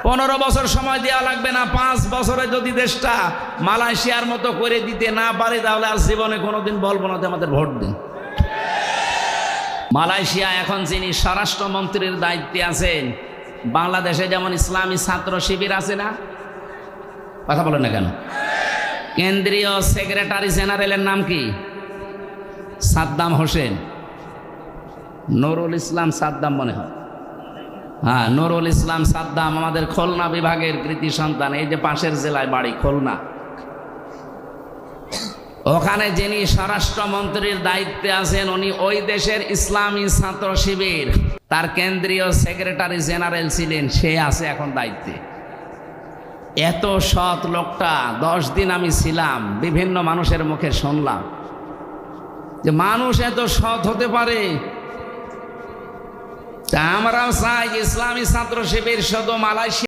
15 বছর সময় দেওয়া লাগবে না, 5 বছরে যদি দেশটা মালয়েশিয়ার মতো করে দিতে না পারে তাহলে আর জীবনে কোনোদিন বলবো না যে আমাদের ভোট দিন। মালয়েশিয়া এখন যিনি স্বরাষ্ট্রমন্ত্রীর দায়িত্বে আছেন, বাংলাদেশে যেমন ইসলামী ছাত্র শিবির আছে না, কথা বলেন না কেন, কেন্দ্রীয় সেক্রেটারি জেনারেলের নাম কি? সাদ্দাম হোসেন, নুরুল ইসলাম সাদ্দাম মনে হয়। হ্যাঁ, নুরুল ইসলাম সাদ্দাম আমাদের খুলনা বিভাগের কৃতি সন্তান। এই যে পাশের জেলায় বাড়ি খুলনা, ওখানে যিনি স্বরাষ্ট্রমন্ত্রীর দায়িত্বে আছেন উনি ওই দেশের ইসলামী ছাত্র শিবির তার কেন্দ্রীয় সেক্রেটারি জেনারেল ছিলেন, সে আছে এখন দায়িত্বে। এত সৎ লোকটা, 10 দিন আমি ছিলাম, বিভিন্ন মানুষের মুখে শুনলাম যে মানুষ এত সৎ হতে পারে। আমরাও চাই ইসলামী ছাত্র শিবির শুধু মালয়েশিয়া